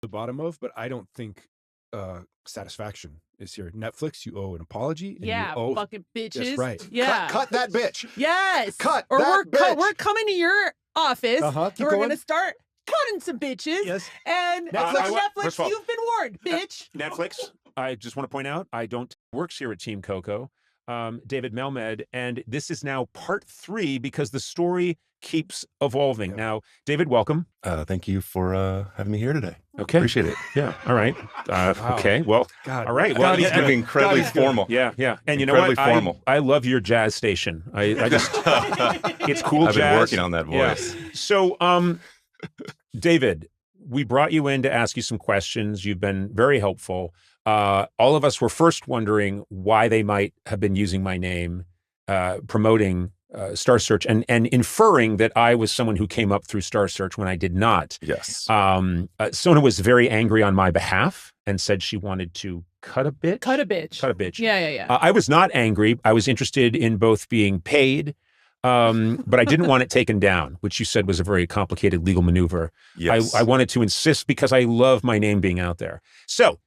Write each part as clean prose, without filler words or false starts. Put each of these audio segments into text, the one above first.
the bottom of, but I don't think satisfaction is here. Netflix, you owe an apology. And Yeah, you owe, fucking bitches. that's right. Yeah. Cut that bitch. Yes. Cut or that bitch. we're coming to your office. Keep and we're going. gonna start cutting some bitches. Yes. And Netflix, Netflix, you've been warned, bitch. Netflix, I just want to point out, I don't works here at Team Coco, David Melmed, and this is now part 3 because the story keeps evolving. Now, David, welcome. Thank you for having me here today. Okay. Appreciate it. Yeah. All right. Okay. Well, God. all right. Well, Well, he's yeah, incredibly formal. yeah. And you know Incredibly what? formal. I love your jazz station. I just, it's cool I've jazz. been working on that voice. Yeah. So, David, we brought you in to ask you some questions. You've been very helpful. All of us were first wondering why they might have been using my name, promoting Star Search, and inferring that I was someone who came up through Star Search when I did not. Yes. Sona was very angry on my behalf and said she wanted to cut a bitch. Cut a bitch. Cut a bitch. Yeah. I was not angry. I was interested in both being paid, but I didn't want it taken down, which you said was a very complicated legal maneuver. Yes. I wanted to insist because I love my name being out there. So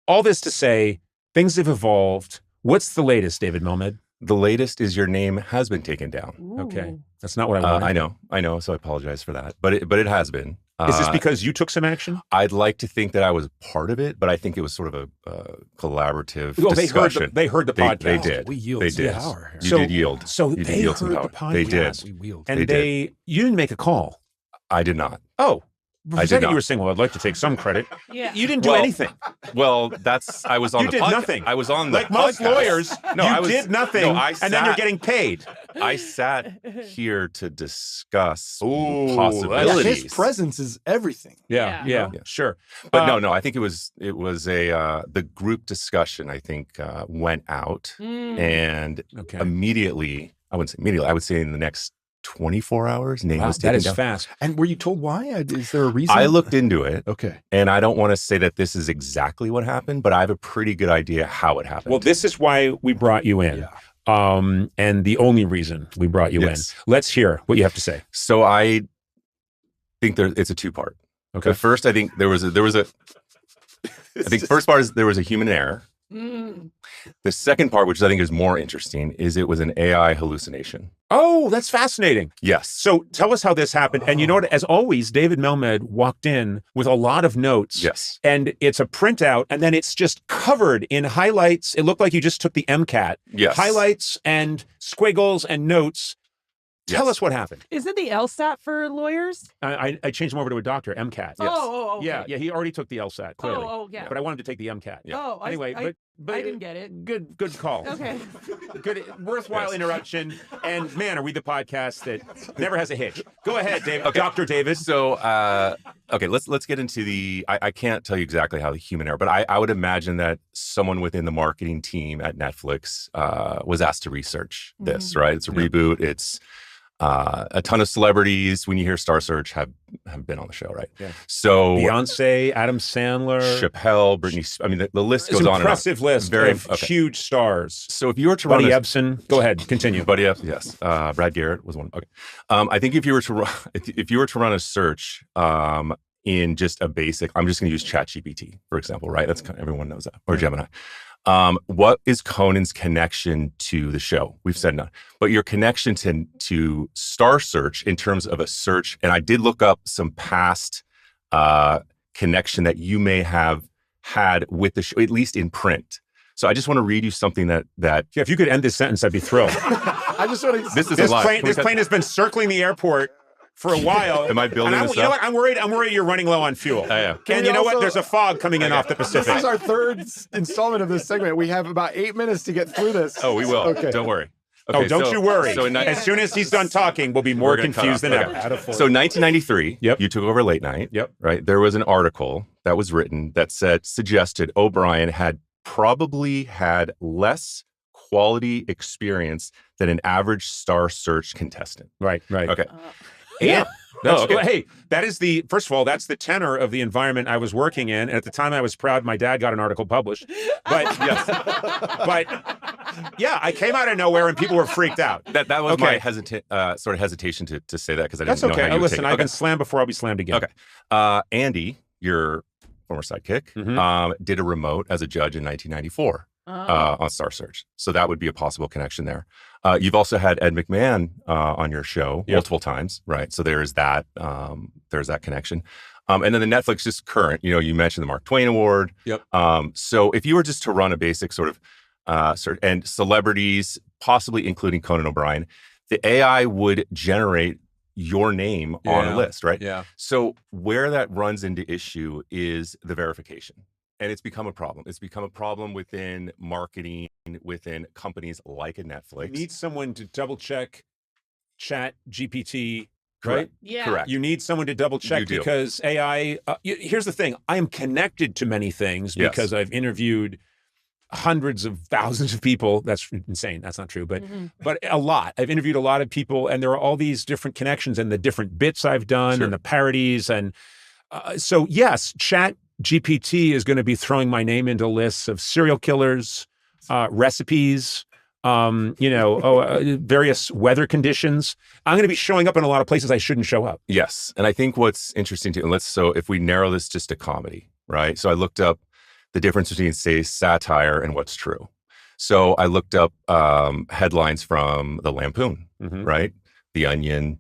all this to say, things have evolved. What's the latest, David Melmed? The latest is your name has been taken down. Ooh. Okay. That's not what I wanted. I know. So I apologize for that. But it has been. Is this because you took some action? I'd like to think that I was part of it, but I think it was sort of a collaborative Well, discussion. they heard the podcast. They did. We yielded They did. power. You So- did yield. So You did they yield some heard the power. podcast. They did. We wielded. And They you didn't make a call. I did not. Oh, for I a did second not. you were saying, well, I'd like to take some credit. Yeah. You didn't do Well, anything. Well, I was on You the did podcast. nothing. I was on the Like most podcast. lawyers, you did nothing, No, I and then you're sat- getting paid. I sat here to discuss Ooh, possibilities. His presence is everything. Yeah, Yeah. sure. But no, I think it was a the group discussion, I think, went out and Okay. immediately, I wouldn't say immediately, I would say in the next 24 hours, name Wow, was that taken is down. fast. And were you told why? Is there a reason? I looked into it, Okay. and I don't want to say that this is exactly what happened, but I have a pretty good idea how it happened. Well, this is why we brought you in. Yeah. And the only reason we brought you Yes. in. Let's hear what you have to say. So I think it's a two-part. Okay. The first, I think there was a I think first part is there was a human error. The second part, which I think is more interesting, is it was an AI hallucination. Oh, that's fascinating. Yes. So tell us how this happened. And you know what? As always, David Melmed walked in with a lot of notes. Yes. And it's a printout, and then it's just covered in highlights. It looked like you just took the MCAT. Yes. Highlights and squiggles and notes. Tell Yes. us what happened. Is it the LSAT for lawyers? I changed him over to a doctor, MCAT. Yes. Oh, okay. Yeah, he already took the LSAT, clearly. Oh, yeah. But I wanted to take the MCAT. Yeah. Oh, Anyway, but I didn't get it. Good call. Okay. Good, worthwhile interruption. And man, are we the podcast that never has a hitch? Go ahead, David. Okay. Dr. David. So, okay, let's get into I can't tell you exactly how the human error, but I would imagine that someone within the marketing team at Netflix was asked to research this, right? It's a reboot. It's a ton of celebrities, when you hear Star Search, have been on the show, right? Yeah. So Beyonce, Adam Sandler. Chappelle, Britney, I mean, the list It's goes an on and on. impressive list Very of okay. huge stars. So if you were to Buddy run a, Ebsen. Go ahead, continue. Buddy Ebsen, yes. Brad Garrett was one. Okay. I think if you were to run a search in just a basic, I'm just going to use ChatGPT, for example, right? That's kind of, everyone knows that, or Gemini. What is Conan's connection to the show? We've said none, but your connection to Star Search in terms of a search, and I did look up some past connection that you may have had with the show, at least in print. So I just want to read you something that Yeah, if you could end this sentence, I'd be thrilled. I just want to. this is This a lie. plane has been circling the airport for a while. Am I building and this you know up? what? I'm worried you're running low on fuel. Yeah. Can And we you know what? also- There's a fog coming in off the This Pacific. is our third installment of this segment. We have about 8 minutes to get through this. Oh, we will. Okay. Don't worry. Oh, Okay, don't so- you worry. So in As soon as he's done talking, we'll be more We're gonna cut confused off. than Okay. ever. So 1993, Yep. you took over Late Night. Yep. Right. There was an article that was written that suggested O'Brien had probably had less quality experience than an average Star Search contestant. Right. Okay. Yeah. That's, okay. Hey, that is first of all, that's the tenor of the environment I was working in. And at the time I was proud my dad got an article published. But Yes. but yeah, I came out of nowhere and people were freaked out. That was Okay. my sort of hesitation to say that because I didn't That's know okay. how you would Listen, take it. I've Okay. been slammed before, I'll be slammed again. Okay. Andy, your former sidekick, Mhm. did a remote as a judge in 1994 on Star Search. So that would be a possible connection there. You've also had Ed McMahon on your show multiple times, right? So there is that. There's that connection. And then the Netflix is current. You mentioned the Mark Twain Award. Yep. So if you were just to run a basic sort of and celebrities, possibly including Conan O'Brien, the AI would generate your name on a list, right? Yeah. So where that runs into issue is the verification. And it's become a problem. It's become a problem within marketing, within companies like a Netflix. You need someone to double check Chat GPT, Correct. right? Yeah. Correct. You need someone to double check You do. because AI, here's the thing. I am connected to many things Yes. because I've interviewed hundreds of thousands of people. That's insane. That's not true, but a lot. I've interviewed a lot of people, and there are all these different connections and the different bits I've done and the parodies. And so, yes, Chat GPT is going to be throwing my name into lists of serial killers, recipes, various weather conditions. I'm going to be showing up in a lot of places I shouldn't show up. Yes. And I think what's interesting too, and so if we narrow this just to comedy, right? So I looked up the difference between, say, satire and what's true. So I looked up headlines from the Lampoon, right? The Onion.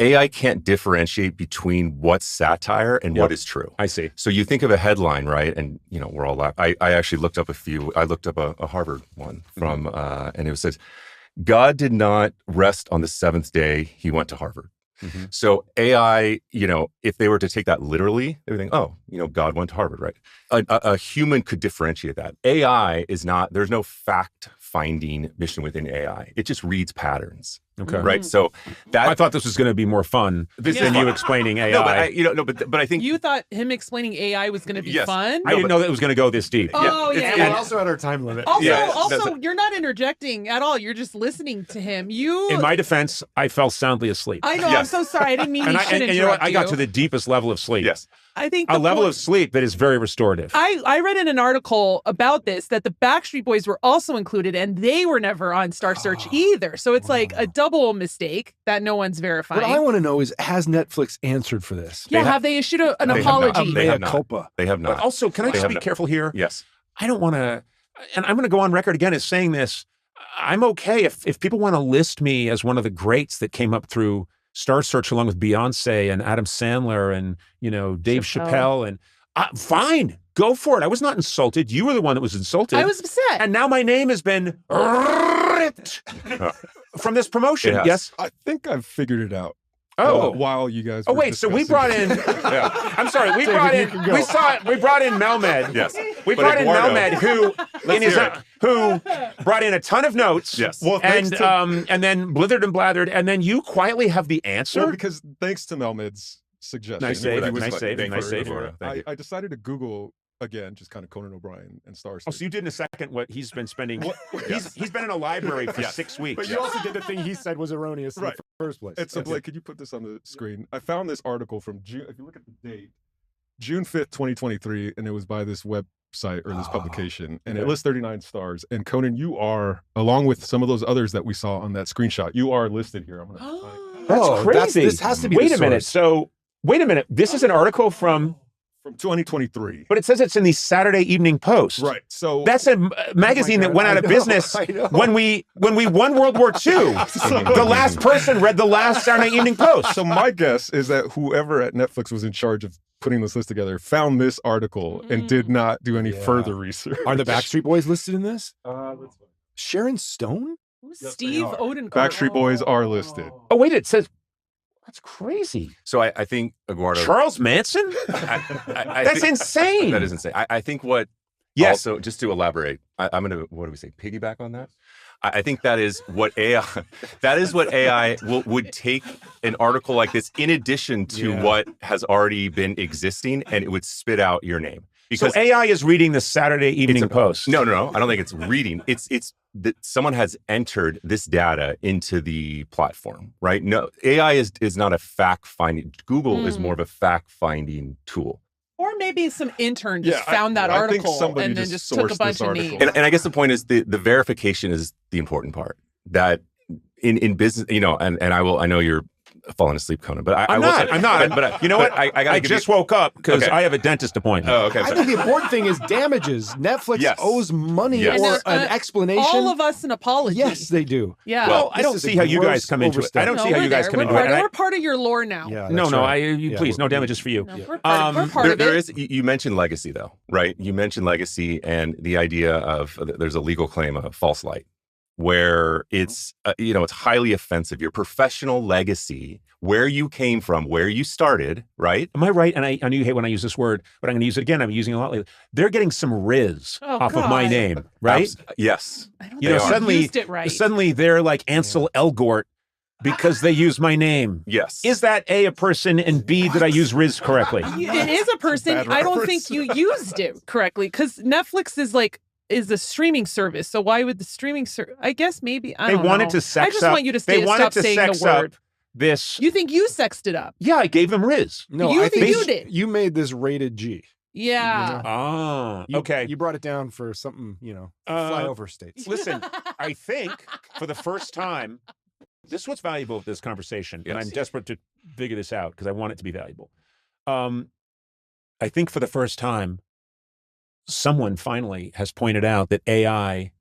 AI can't differentiate between what's satire and what is true. I see. So you think of a headline, right? And we're all I actually looked up a few. I looked up a Harvard one from, and it says, God did not rest on the seventh day. He went to Harvard. So AI, if they were to take that literally, they would think, oh, God went to Harvard, right? A human could differentiate that. AI is not, there's no fact-finding mission within AI. It just reads patterns. Okay. Right. So I thought this was going to be more fun than you explaining AI. But I think You thought him explaining AI was going to be Yes. fun? I didn't know that it was going to go this deep. Oh, it's- yeah. We also had our time limit. Also, you're not interjecting at all. You're just listening to him. In my defense, I fell soundly asleep. I know. I'm Yes. so sorry. I didn't mean and you should you know what? interrupt I got you. to the deepest level of sleep. yes. I think A the level point- of sleep that is very restorative. I read in an article about this that the Backstreet Boys were also included and they were never on Star Search either. So it's like a double mistake that no one's verifying. What I want to know is, has Netflix answered for this? yeah, have they issued an They have apology? not. They Mea have not. culpa. They have But not. also, can I They just have be not. careful here? Yes. I don't want to, and I'm going to go on record again as saying this. I'm okay if people want to list me as one of the greats that came up through Star Search along with Beyonce and Adam Sandler and, Dave Chappelle and fine, go for it. I was not insulted. You were the one that was insulted. I was upset. And now my name has been ripped from this promotion. It has. Yes. I think I've figured it out. Oh. While you guys. Oh were wait, so we discussing. brought in. Yeah. I'm sorry, we David, brought you in. can go. We brought in Melmed. Yes. We But brought in Eduardo- Melmed, who who brought in a ton of notes. Yes. Well, and thanks to- and then blithered and blathered, and then you quietly have the answer. Well, because thanks to Melmed's suggestion. Nice save, he was nice like- save, Thank nice you, save. Eduardo. Thank you. I decided to Google again, just kind of Conan O'Brien and Star Oh, Search. so you did in a second what he's been spending. Yes. He's been in a library for Yes. 6 weeks. But you also did the thing he said was erroneous in Right. the first place. And so, Blake, could you put this on the screen? I found this article from June. If you look at the date, June 5th, 2023, and it was by this website or this publication, and it lists 39 stars. And Conan, you are, along with some of those others that we saw on that screenshot, you are listed here. I'm gonna. That's Oh, crazy. this has to be Wait the a minute. source. So wait a minute. This is an article from, From 2023. but it says it's in the Saturday Evening Post. Right. So That's a magazine that went out of business when we won World War II. The last person read the last Saturday Evening Post. So my guess is that whoever at Netflix was in charge of putting this list together found this article and did not do any further research. Are the Backstreet Boys listed in this? Let's look. Sharon Stone? Steve Odenkirk. Backstreet Boys are listed. Oh wait, it says that's crazy. So I think Eduardo. Charles Manson? I That's think- insane. That is insane. I think what. Yes. Also, just to elaborate, I'm going to, what do we say, piggyback on that? I think that is what AI, would take an article like this in addition to what has already been existing, and it would spit out your name. So AI is reading the Saturday Evening Post. No. I don't think it's reading. It's that someone has entered this data into the platform, right? No, AI is not a fact finding. Google is more of a fact finding tool. Or maybe some intern just Yeah, found that I think article somebody and then just just took a sourced bunch this of article. names. And I guess the point is the verification is the important part. That in business, and I know you're falling asleep, Conan. But I'm not. But you know what? I I just woke up because I have a dentist appointment. Oh, okay. I think the important thing is damages. Netflix Yes. owes money Yes. or an explanation. All of us an apology. Yes, they do. Yeah. Well, I This don't is see a how you guys gross come into it. I overstep. don't No, see how we're you guys there. come We're into part, it. And we're part of your lore now. Yeah, no, that's no, right. please, no damages for you. No, we're part of There it. is. You mentioned legacy, though, right? You mentioned legacy and the idea of there's a legal claim of false light, where it's it's highly offensive. Your professional legacy, where you came from, where you started, right? Am I right? And I know you hate when I use this word, but I'm going to use it again. I'm using it a lot lately. They're getting some riz off of my God. name, right? Yes. I don't You know, think suddenly, used it right. suddenly they're like Ansel Elgort because they use my name. Yes. Is that A person, and B, did I use riz correctly? It is a person. Bad I don't reference. think you used it correctly because Netflix is a streaming service. So why would the streaming service? I guess maybe I They don't wanted know. to sex I just up. want you to They wanted stop to saying sex the word. up this. You think you sexed it up? Yeah, I gave them riz. No, You I think think you did. you made this rated G. Yeah. Ah, You- okay. You brought it down for something, flyover states. Listen, I think for the first time, this is what's valuable of this conversation, and Yes. I'm desperate to figure this out because I want it to be valuable. I think for the first time, someone finally has pointed out that AI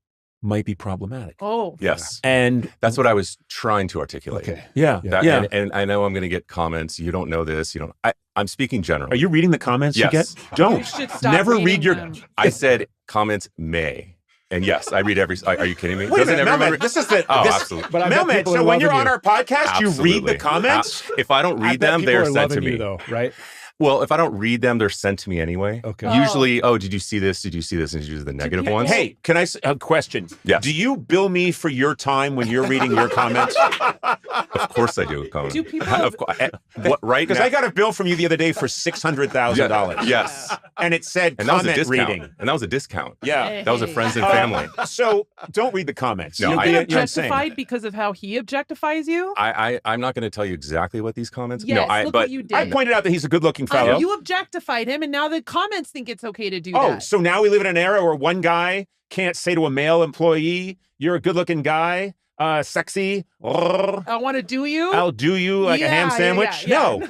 might be problematic. Oh. Yes. And That's what I was trying to articulate. Okay. yeah, Yeah. yeah. And I know I'm going to get comments. You don't know this. You don't. I'm speaking generally. Are you reading the comments Yes. you get? Don't. You should stop Never read reading your. them. I said comments may. And yes, I read every. Are you kidding me? Wait a minute, everyone Melmed, this is the. Oh, this, absolutely. But I bet Melmed, people so are when you're loving on our podcast, you read the Absolutely. comments? If I don't I read bet them, people they're are sent loving to me. you, though, right? Well, if I don't read them, they're sent to me anyway. Okay. Usually, did you see this? Did you see this? And you use the negative you- ones. Hey, can I a question? Yes. Do you bill me for your time when you're reading your comments? Of course I do, Conan. Do people- Of course. What right Because now? I got a bill from you the other day for $600,000. Yes. And it said And that was a comment discount. reading. And that was a discount. Yeah. That was a friends and family. So don't read the comments. No, You'll I- be- You're you're insane. objectified because of how he objectifies you? I'm not going to tell you exactly what these comments. Yes, no, look but what you did. I pointed out that he's a good-looking fellow. You objectified him, and now the comments think it's okay to do Oh, that. so now we live in an era where one guy can't say to a male employee, "You're a good-looking guy, sexy. I want to do you? I'll do you like a ham Yeah, sandwich." yeah. No,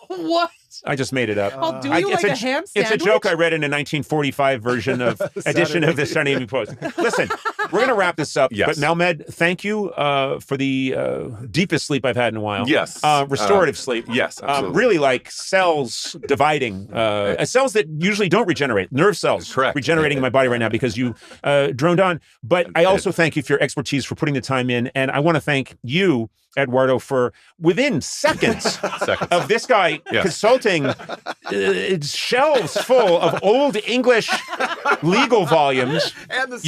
What? I just made it up. I'll do I- you it's like a a ham It's sandwich? a joke I read in a 1945 version of edition of the Saturday Evening Post. Listen, we're going to wrap this up. Yes. But Melmed, thank you for the deepest sleep I've had in a while. Yes. Restorative sleep. Yes, absolutely. Really like cells dividing. Cells that usually don't regenerate. Nerve cells Correct. regenerating in my body right now because you droned on. But I also thank you for your expertise, for putting the time in. And I want to thank you, Eduardo, for within seconds of this guy Yes. consulting shelves full of old English legal volumes. And the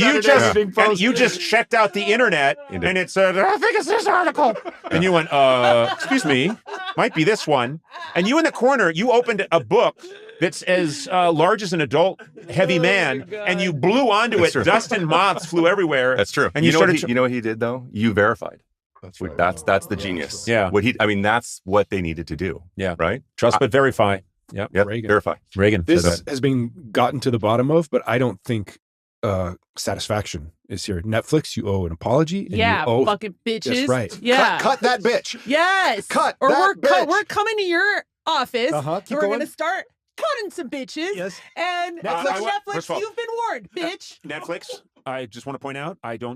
You just checked out the internet and it said, "I think it's this article." And you went, excuse me, might be this one. And you in the corner, you opened a book that's as large as an adult heavy man, and you blew onto That's it. true. Dust and moths flew everywhere. That's true. And you know what started you know what he did though? You verified. That's right. That's the genius. Yeah. That's what they needed to do. Yeah. Right? Trust but verify. Yep. Yep. Reagan. Verify. Reagan. This said that. has been gotten to the bottom of, but I don't think satisfaction is here. Netflix, you owe an apology. And Yeah, you owe, fucking bitches. That's right. Yeah. Cut that bitch. Yes. Cut or that bitch. we're coming to your office. Uh-huh, and keep we're going. gonna start cutting some bitches. Yes. And Netflix- Netflix, first of all- you've been warned, bitch. Netflix, I just want to point out, I don't